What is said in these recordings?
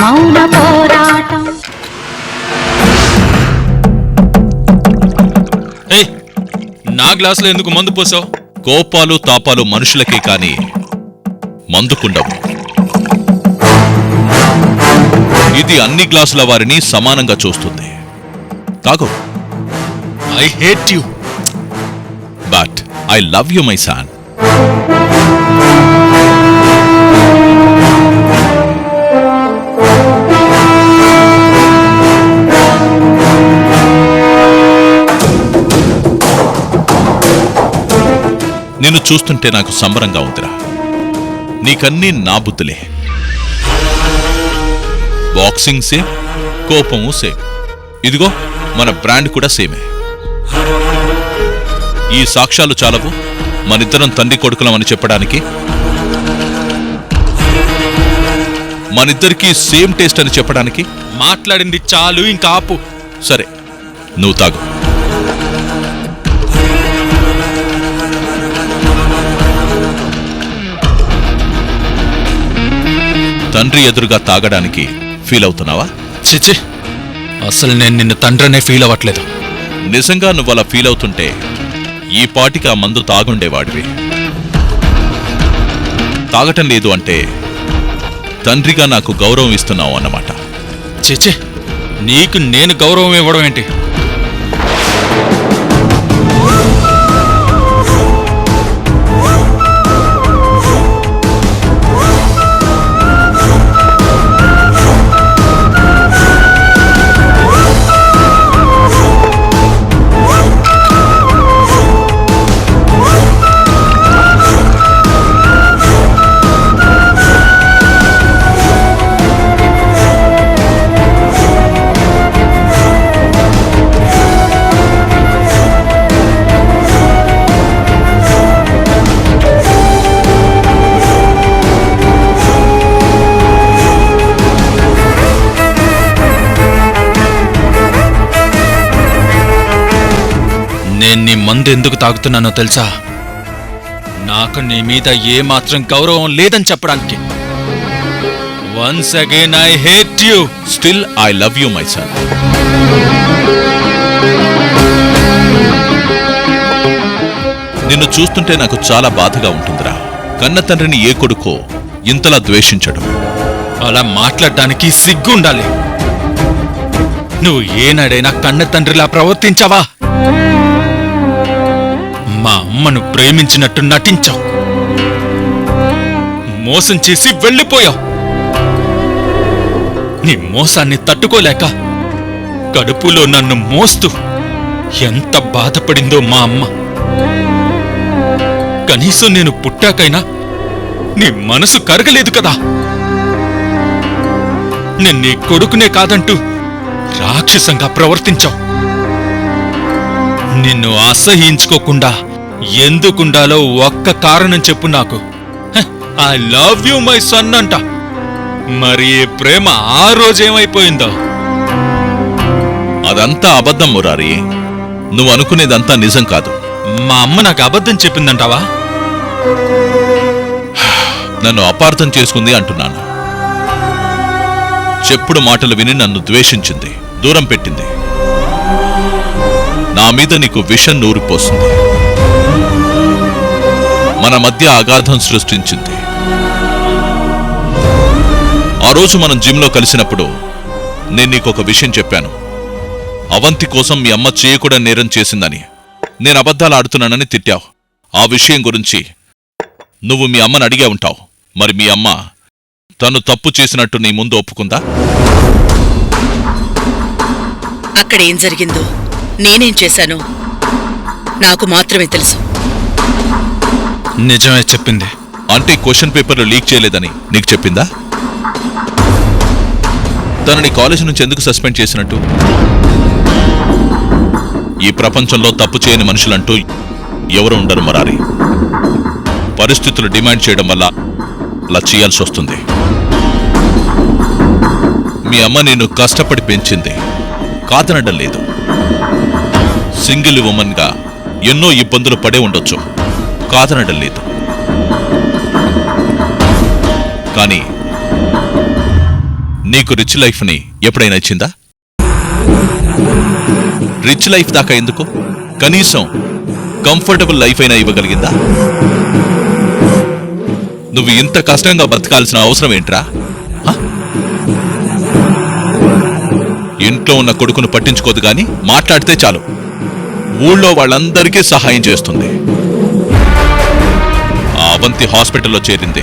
మౌన పోరాటం. నా గ్లాసులో ఎందుకు మందు పోసావు? కోపాలు తాపాలు మనుషులకే కాని మందుకుండవు. ఇది అన్ని గ్లాసుల వారిని సమానంగా చూస్తుంది. తాగు. I hate you. But I love you my son. నిన్ను చూస్తుంటే నాకు సంబరంగా ఉందిరా. నీకన్నీ నా బుద్ధులే. బాక్సింగ్ సేమ్, కోపము సేమ్. ఇదిగో మన బ్రాండ్ కూడా సేమే. ఈ సాక్ష్యాలు చాలవు మనిద్దరం తండ్రి కొడుకులం అని చెప్పడానికి? మనిద్దరికీ సేమ్ టేస్ట్ అని చెప్పడానికి? మాట్లాడింది చాలు, ఇంకా ఆపు. సరే, నువ్వు తాగు. తండ్రి ఎదురుగా తాగడానికి ఫీల్ అవుతున్నావా? చిచి, అసలు నేను నిన్ను తండ్రినే ఫీల్ అవ్వట్లేదు. నిజంగా నువ్వలా ఫీల్ అవుతుంటే ఈ పాటికి ఆ మందు తాగుండేవాడివి. తాగటం లేదు అంటే తండ్రిగా నాకు గౌరవం ఇస్తున్నావు అన్నమాట. చిచి, నీకు నేను గౌరవం ఇవ్వడం ఏంటి? నేను నీ మందు ఎందుకు తాగుతున్నానో తెలుసా? నాకు నీ మీద ఏమాత్రం గౌరవం లేదని చెప్పడానికి. Once again I hate you. Still I love you my son. నిన్ను చూస్తుంటే నాకు చాలా బాధగా ఉంటుందిరా. కన్న తండ్రిని ఏ కొడుకో ఇంతలా ద్వేషించడం. అలా మాట్లాడడానికి సిగ్గుండాలి. నువ్వు ఏనాడైనా కన్న తండ్రిలా ప్రవర్తించావా? మా అమ్మను ప్రేమించినట్టు నటించావు, మోసం చేసి వెళ్ళిపోయావు. నీ మోసాన్ని తట్టుకోలేక కడుపులో నన్ను మోస్తూ ఎంత బాధపడిందో మా అమ్మ. కనీసం నేను పుట్టాకైనా నీ మనసు కరగలేదు కదా. నేను నీ కొడుకునే కాదంటూ రాక్షసంగా ప్రవర్తించావు. నిన్ను అసహించుకోకుండా ఎందుకుండాలో ఒక్క కారణం చెప్పు నాకు. I love you my son అంట. మరి ఈ ప్రేమ ఆ రోజేమైపోయిందో? అదంతా అబద్ధం మురారి. నువ్వు అనుకునేదంతా నిజం కాదు. మా అమ్మ నాకు అబద్ధం చెప్పిందంటావా? నన్ను అపార్థం చేసుకుంది అంటున్నాను. చెప్పుడు మాటలు విని నన్ను ద్వేషించింది, దూరం పెట్టింది. నా మీద నీకు విషం నూరిపోస్తుంది. మన మధ్య అగాధం సృష్టించింది. ఆ రోజు మనం జిమ్లో కలిసినప్పుడు నేను నీకొక విషయం చెప్పాను. అవంతి కోసం మీ అమ్మ చేయకూడని నేరం చేసిందని, నేను అబద్ధాలు ఆడుతున్నానని తిట్టావు. ఆ విషయం గురించి నువ్వు మీ అమ్మని అడిగే ఉంటావు. మరి మీ అమ్మ తను తప్పు చేసినట్టు నీ ముందు ఒప్పుకుందా? అక్కడేం జరిగిందో నేనేం చేశానో నాకు మాత్రమే తెలుసు. నిజమే చెప్పింది. అంటే క్వశ్చన్ పేపర్లు లీక్ చేయలేదని నీకు చెప్పిందా? తనని కాలేజీ నుంచి ఎందుకు సస్పెండ్ చేసినట్టు? ఈ ప్రపంచంలో తప్పు చేయని మనుషులంటూ ఎవరు ఉండరు మురారి. పరిస్థితులు డిమాండ్ చేయడం వల్ల అలా చేయాల్సి వస్తుంది. మీ అమ్మ నిన్ను కష్టపడి పెంచింది, కాదనడం లేదు. సింగిల్ ఉమెన్గా ఎన్నో ఇబ్బందులు పడే ఉండొచ్చు, కాదనడం లేదు. కానీ నీకు రిచ్ లైఫ్ని ఎప్పుడైనా ఇచ్చిందా? రిచ్ లైఫ్ దాకా ఎందుకు, కనీసం కంఫర్టబుల్ లైఫ్ అయినా ఇవ్వగలిగిందా? నువ్వు ఇంత కష్టంగా బ్రతకాల్సిన అవసరం ఏంట్రా? ఇంట్లో ఉన్న కొడుకును పట్టించుకోదు గాని మాట్లాడితే చాలు ఊళ్ళో వాళ్ళందరికీ సహాయం చేస్తుంది. ఆ అవంతి హాస్పిటల్లో చేరింది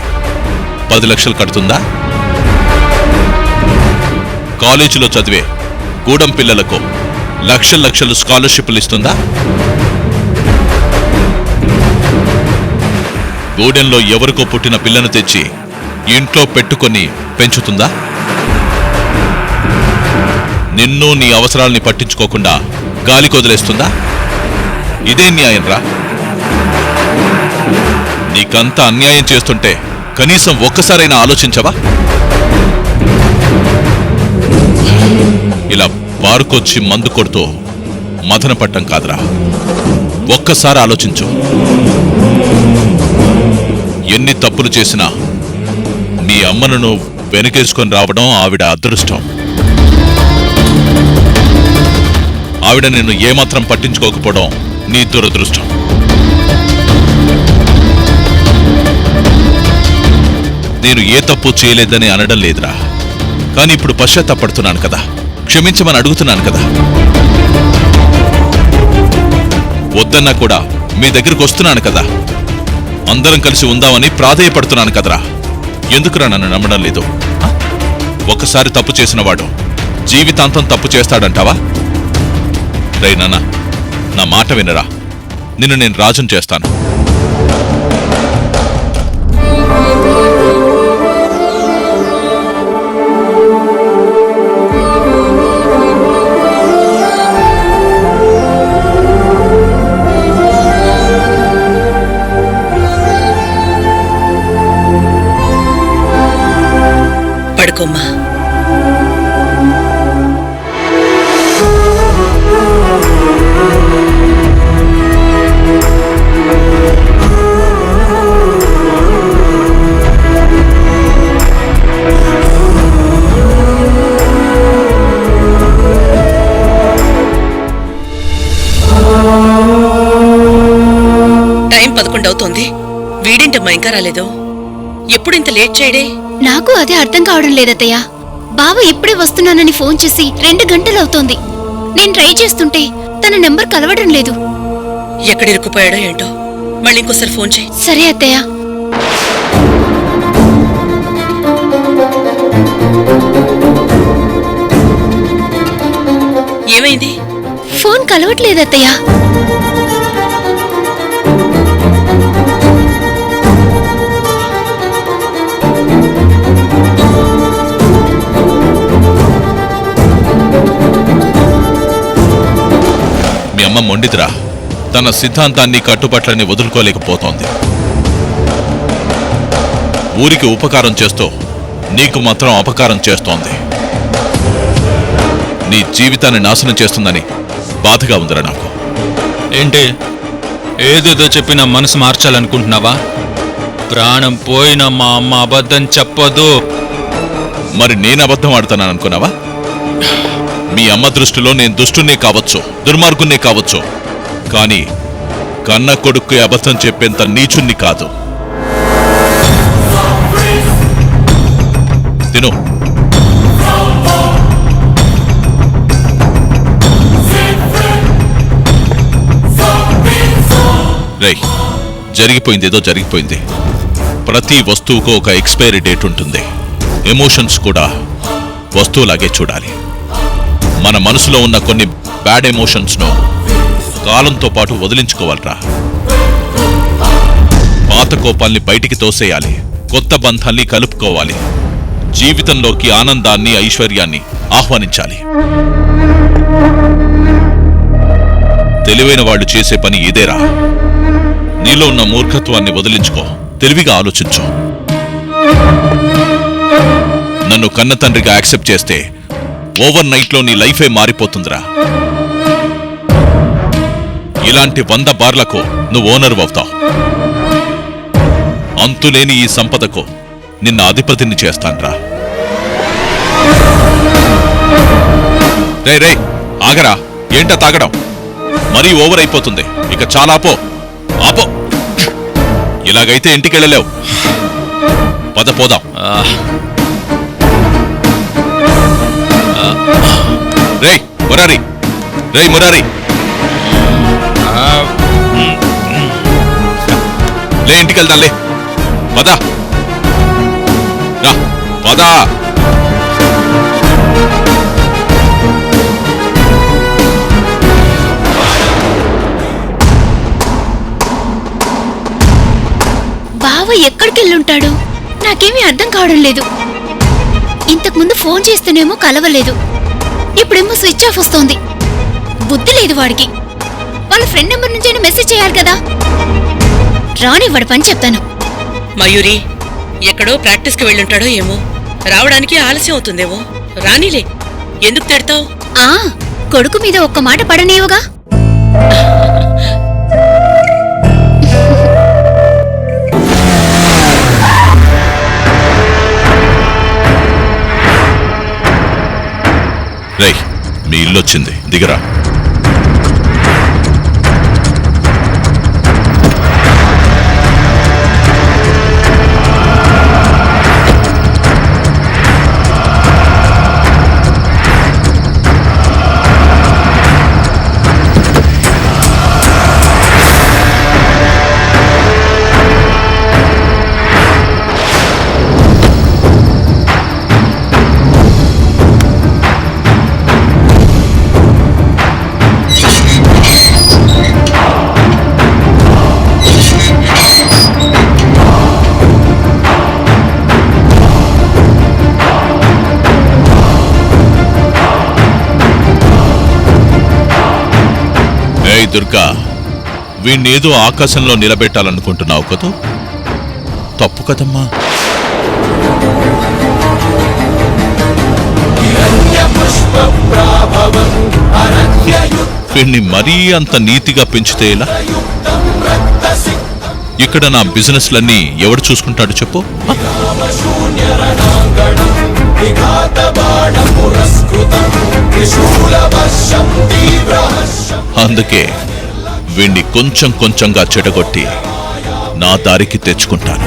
10 లక్షలు కడుతుందా? కాలేజీలో చదివే గూడెం పిల్లలకు లక్షలు స్కాలర్షిప్లు ఇస్తుందా? గూడెంలో ఎవరికో పుట్టిన పిల్లను తెచ్చి ఇంట్లో పెట్టుకొని పెంచుతుందా? నిన్ను నీ అవసరాల్ని పట్టించుకోకుండా గాలికి వదిలేస్తుందా? ఇదే న్యాయం రా. నీకంత అన్యాయం చేస్తుంటే కనీసం ఒక్కసారైనా ఆలోచించవా? ఇలా బారుకొచ్చి మందు కొడుతూ మదన పట్టం కాదురా. ఒక్కసారి ఆలోచించు. ఎన్ని తప్పులు చేసినా నీ అమ్మను వెనకేసుకొని రావడం ఆవిడ అదృష్టం. ఆవిడ నిన్ను ఏమాత్రం పట్టించుకోకపోవడం నీ దురదృష్టం. నేను ఏ తప్పు చేయలేదని అనడం లేదురా, కానీ ఇప్పుడు పశ్చాత్తాపడుతున్నాను కదా, క్షమించమని అడుగుతున్నాను కదా. వద్దన్నా కూడా మీ దగ్గరికి వస్తున్నాను కదా, అందరం కలిసి ఉందామని ప్రాధేయపడుతున్నాను కదరా. ఎందుకురా నన్ను నమ్మడం లేదు? ఒక్కసారి తప్పు చేసినవాడు జీవితాంతం తప్పు చేస్తాడంటావా? రే నాన్న, నా మాట వినరా. నిన్ను నేను రాజుని చేస్తాను. పడుకోమ్మా. టైం 11 అవుతోంది. వీడింటమ్మా ఇంకా రాలేదు. ఎప్పుడు ఇంత లేట్ చేయడే? నాకు అదే అర్థం కావడం లేదత్తయ్య. బావ ఇప్పుడే వస్తున్నానని ఫోన్ చేసి 2 గంటలవుతోంది. నేను ట్రై చేస్తుంటే తన నెంబర్ కలవడం లేదు. ఎక్కడ ఇరుక్కుపోయాడో ఏంటో. మళ్ళీ ఇంకోసారి ఫోన్ చేయి. సరే అత్తయ్య. ఏమైంది? ఫోన్ కలవట్లేదత్తయ్య. మీ అమ్మ మొండిదిరా. తన సిద్ధాంతాన్ని కట్టుబట్లని వదులుకోలేకపోతోంది. ఊరికి ఉపకారం చేస్తూ నీకు మాత్రం అపకారం చేస్తోంది. నీ జీవితాన్ని నాశనం చేస్తుందని బాధగా ఉందిరా నాకు. ఏంటి ఏదేదో చెప్పి నా మనసు మార్చాలనుకుంటున్నావా? ప్రాణం పోయిన మా అమ్మ అబద్ధం చెప్పదు. మరి నేను అబద్ధం ఆడుతున్నాను అనుకున్నావా? మీ అమ్మ దృష్టిలో నేను దుష్టునే కావచ్చు, దుర్మార్గున్నే కావచ్చు, కానీ కన్న కొడుక్కి అబద్ధం చెప్పేంత నీచుణ్ణి కాదు. తిను. రేయ్, జరిగిపోయిందేదో జరిగిపోయింది. ప్రతి వస్తువుకు ఒక ఎక్స్పైరీ డేట్ ఉంటుంది. ఎమోషన్స్ కూడా వస్తువులాగే చూడాలి. మన మనసులో ఉన్న కొన్ని బ్యాడ్ ఎమోషన్స్ను కాలంతో పాటు వదిలించుకోవాలరా. పాత కోపాల్ని బయటికి తోసేయాలి, కొత్త బంధాల్ని కలుపుకోవాలి, జీవితంలోకి ఆనందాన్ని ఐశ్వర్యాన్ని ఆహ్వానించాలి. తెలివైన వాళ్ళు చేసే పని ఇదేరా. నీలో ఉన్న మూర్ఖత్వాన్ని వదిలించుకో, తెలివిగా ఆలోచించు. నన్ను కన్న తండ్రిగా యాక్సెప్ట్ చేస్తే ఓవర్ నైట్లో నీ లైఫే మారిపోతుందిరా. ఇలాంటి 100 బార్లకు నువ్వు ఓనర్ అవుతావు. అంతులేని ఈ సంపదకు నిన్న అధిపతిని చేస్తాన్రా. రే రే ఆగరా, ఏంటా తాగడం? మరీ ఓవర్ అయిపోతుంది, ఇక చాలా ఆపో ఆపో. ఇలాగైతే ఇంటికెళ్ళలేవు. పద పోదాం. రేయ్ మురారి, రేయ్ మురారి, లే ఇంటికెళ్దాంలే. పద రా, పద. బావ ఎక్కడికెళ్ళుంటాడు? నాకేమీ అర్థం కావడం లేదు. ఇంతకుముందు ఫోన్ చేస్తేనేమో కలవలేదు, ఇప్పుడేమో స్విచ్ ఆఫ్ వస్తోంది. బుద్ధి లేదు వాడికి. వాళ్ళ ఫ్రెండ్ నెంబర్ నుంచైనా మెసేజ్ చేయాలి కదా. రాని వాడి పని చెప్తాను. మయూరి ఎక్కడో ప్రాక్టీస్కి వెళ్ళుంటాడో ఏమో, రావడానికి ఆలస్యం అవుతుందేమో. రానిలే, ఎందుకు తిడతావు? ఆ కొడుకు మీద ఒక్క మాట పడనేవుగా. రేయ్ మీ ఇల్లొచ్చింది, దిగరా. దుర్గా, వీణ్ణేదో ఆకాశంలో నిలబెట్టాలనుకుంటున్నావు కదూ? తప్పు కదమ్మా. వీణ్ణి మరీ అంత నీతిగా పెంచితే ఎలా? ఇక్కడ నా బిజినెస్లన్నీ ఎవడు చూసుకుంటాడు చెప్పు? అందుకే వీణ్ణి కొంచెం కొంచెంగా చెడగొట్టి నా దారికి తెచ్చుకుంటాను.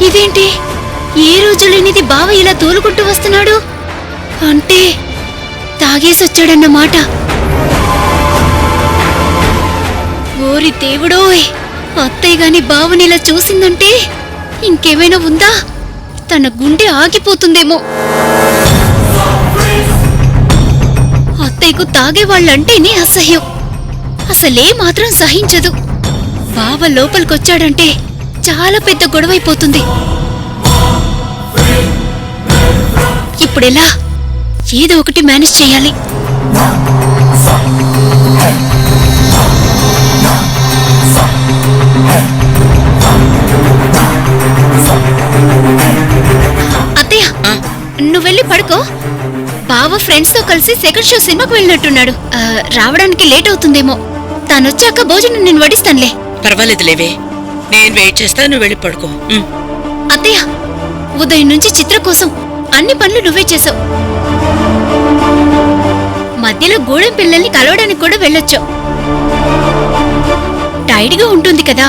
ఇదేంటి, ఏ రోజు లేనిది బావ ఇలా తోలుకుంటూ వస్తున్నాడు? అంటే తాగేసొచ్చాడన్నమాట. ఓరి దేవుడోయ్, అత్తయ్య గాని బావని ఇలా చూసిందంటే ఇంకేమైనా ఉందా? తన గుండె ఆగిపోతుందేమో. అత్తయ్యకు తాగేవాళ్ళంటేనే అసహ్యం, అసలే మాత్రం సహించదు. బావ లోపలికొచ్చాడంటే చాలా పెద్ద గొడవైపోతుంది. ఇప్పుడెలా? ఏదో ఒకటి మేనేజ్ చేయాలి. అత్తయ్య, నువ్వెళ్ళి పడుకో. బావ ఫ్రెండ్స్ తో కలిసి సెకండ్ షో సినిమాకు వెళ్ళినట్టున్నాడు. రావడానికి లేట్ అవుతుందేమో. తానొచ్చాక భోజనం నేను వడిస్తానులే. పర్వాలేదులేవే, నేను వెయిట్ చేస్తా, నువ్వు వెళ్ళి పడుకో. అత్తయ్య, ఉదయం నుంచి చిత్ర కోసం అన్ని పనులు నువ్వే చేసావు. మధ్యలో గూడెం పిల్లల్ని కలవడానికి కూడా వెళ్ళొచ్చావు. టైర్డ్గా ఉంటుంది కదా,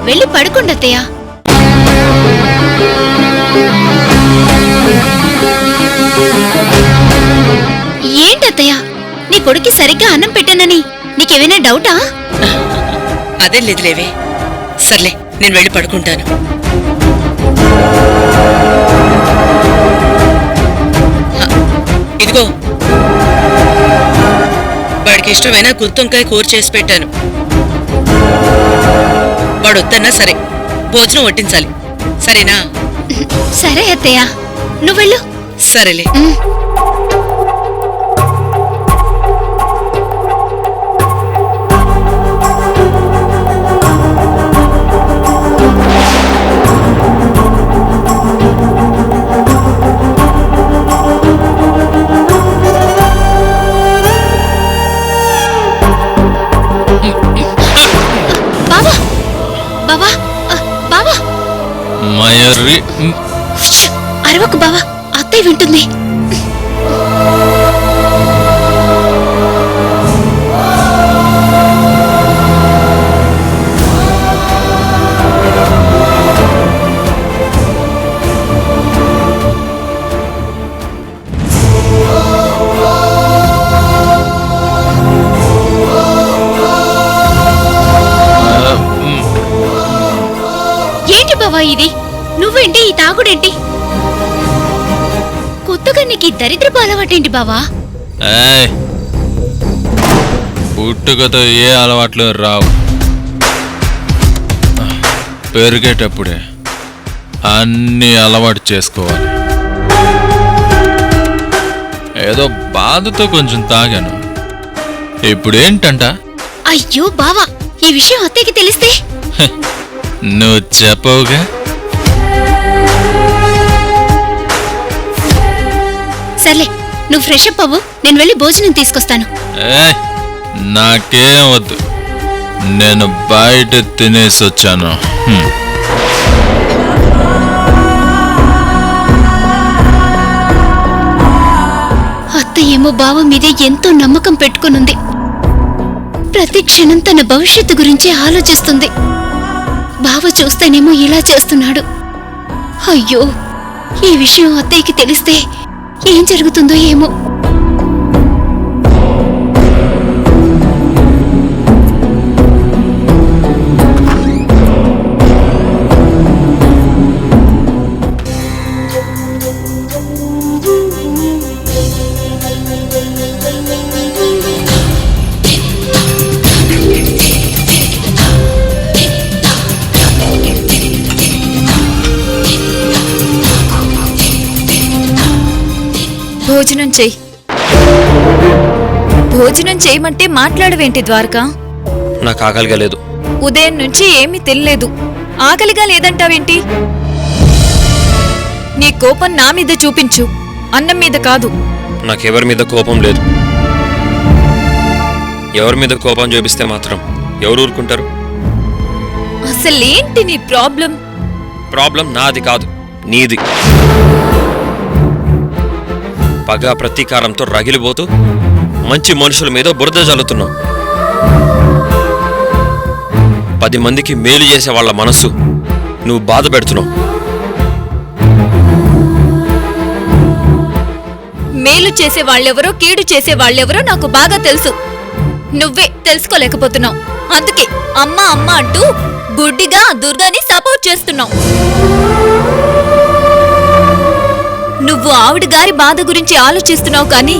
వెళ్ళి పడుకోండి అత్తయ్య. ఏంటత్తయ్య, నీ కొడుక్కి సరిగ్గా అన్నం పెట్టానని నీకేమైనా డౌటా? అదేం లేదులేవే. సర్లే, నేను వెళ్ళి పడుకుంటాను. ఇదిగో వాడికి ఇష్టమైన గుత్తొంకాయ కూర చేసి పెట్టాను. వాడు వద్దన్నా సరే భోజనం వడ్డించాలి, సరేనా? సరే అత్తయ్య, నువ్వెళ్ళు. సరేలే. బావా బావా బావా, మయూరి, అరవకు బావా, అత్తయ్య వింటుంది. ఏంటి బావా ఇది? నువ్వేంటి ఈ తాగుడేంటి? కొత్తగా నీకు ఈ దరిద్రపు అలవాటేంటి బావా? ఏయ్, పుట్టుకతో ఏ అలవాట్లు రావు, పెరిగేటప్పుడే అన్నీ అలవాటు చేసుకోవాలి. ఏదో బాధతో కొంచెం తాగాను, ఇప్పుడేంటంట? అయ్యో బావా, ఈ విషయం అత్తయ్యకి తెలిస్తే? నువ్వు చెప్పవుగా. సర్లే, నువ్వు ఫ్రెష్ అప్ అవ్వు, నేను వెళ్ళి భోజనం తీసుకొస్తాను. ఏయ్, నాకేం వద్దు, నేను బయట తినేసి వచ్చాను. అత్త ఏమో బావ మీదే ఎంతో నమ్మకం పెట్టుకునుంది. ప్రతి క్షణం తన భవిష్యత్తు గురించి ఆలోచిస్తుంది. బావ చూస్తేనేమో ఇలా చేస్తున్నాడు. అయ్యో, ఈ విషయం అత్తయ్యకి తెలిస్తే ఏం జరుగుతుందో ఏమో. భోజనం చెయ్యి. భోజనం చేయమంటే మాట్లాడవేంటి ద్వారకా? నాకు ఆకలిగా లేదు. ఉదయం నుంచి ఏమీ తినలేదు, ఆకలిగా లేదంటావేంటి? నీ కోపం నా మీద చూపించు, అన్నం మీద కాదు. నాకెవరి మీద కోపం లేదు. ఎవరి మీద కోపం చూపిస్తే మాత్రం ఎవరు ఊరుకుంటారు? అసలేంటి నీ ప్రాబ్లం? ప్రాబ్లం నాది కాదు, నీది. పగ ప్రతీకారంతో రగిలిపోతూ మంచి మనుషుల మీద బురద జల్లుతున్నావు. 10 మందికి మేలు చేసే వాళ్ళ మనస్సు నువ్వు బాధ పెడుతున్నావు. మేలు చేసే వాళ్ళెవరో కీడు చేసే వాళ్ళెవరో నాకు బాగా తెలుసు. నువ్వే తెలుసుకోలేకపోతున్నావు. అందుకే అమ్మ అమ్మ అంటూ గుడ్డిగా దుర్గాని సపోర్ట్ చేస్తున్నావు. నువ్వు ఆవిడ గారి బాధ గురించి ఆలోచిస్తున్నావు కానీ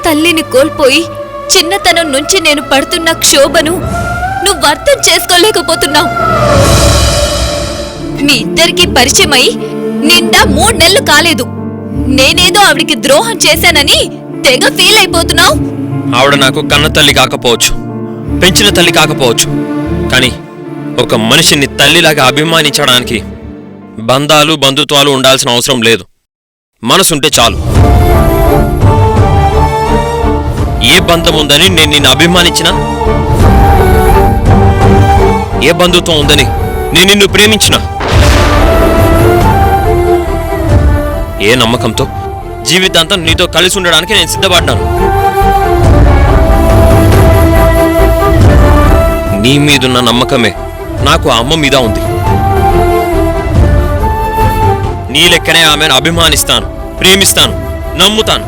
తల్లిని కోల్పోయి చిన్నతనం నుంచి నేను పడుతున్న క్షోభను నువ్వు అర్థం చేసుకోలేకపోతున్నావు. మీ ఇద్దరికీ పరిచయమై నిండా 3 నెలలు కాలేదు. నేనేదో ఆవిడికి ద్రోహం చేశానని తెగ ఫీల్ అయిపోతున్నావు. ఆవిడ నాకు కన్న తల్లి కాకపోవచ్చు, పెంచిన తల్లి కాకపోవచ్చు, కానీ ఒక మనిషిని తల్లిలాగా అభిమానించడానికి బంధాలు బంధుత్వాలు ఉండాల్సిన అవసరం లేదు. మనసుంటే చాలు. ఏ బంధం ఉందని నేను నిన్ను అభిమానించినా, ఏ బంధుత్వం ఉందని నేను నిన్ను ప్రేమించినా, ఏ నమ్మకంతో జీవితాంతం నీతో కలిసి ఉండడానికి నేను సిద్ధపడ్డాను. నీ మీదున్న నమ్మకమే నాకు ఆ అమ్మ మీద ఉంది. నీ లెక్కనే ఆమెను అభిమానిస్తాను, ప్రేమిస్తాను, నమ్ముతాను.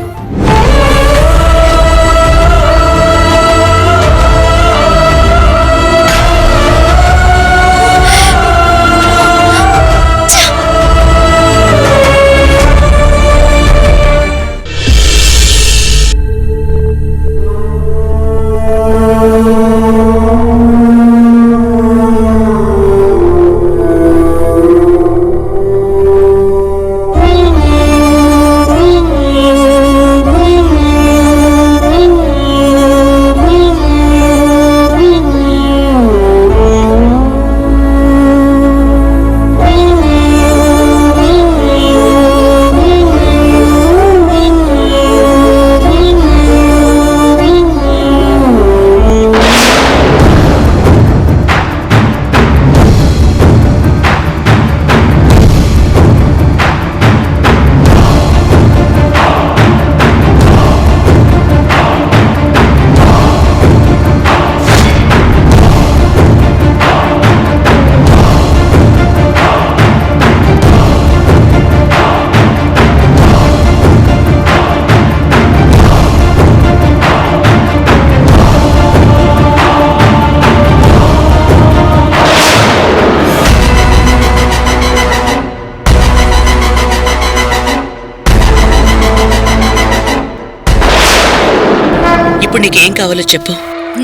ఇప్పుడు నీకేం కావాలో చెప్పు.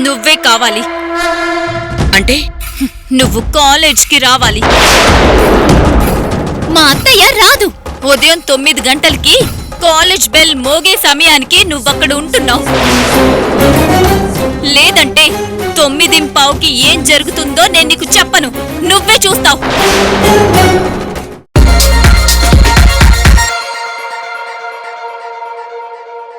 నువ్వే కావాలి. అంటే నువ్వు కాలేజ్కి రావాలి. మా అత్తయ్య రాదు. ఉదయం 9 గంటలకి కాలేజ్ బెల్ మోగే సమయానికి నువ్వక్కడ ఉంటున్నావు. లేదంటే 9:15కి ఏం జరుగుతుందో నేను నీకు చెప్పను. నువ్వే చూస్తావు.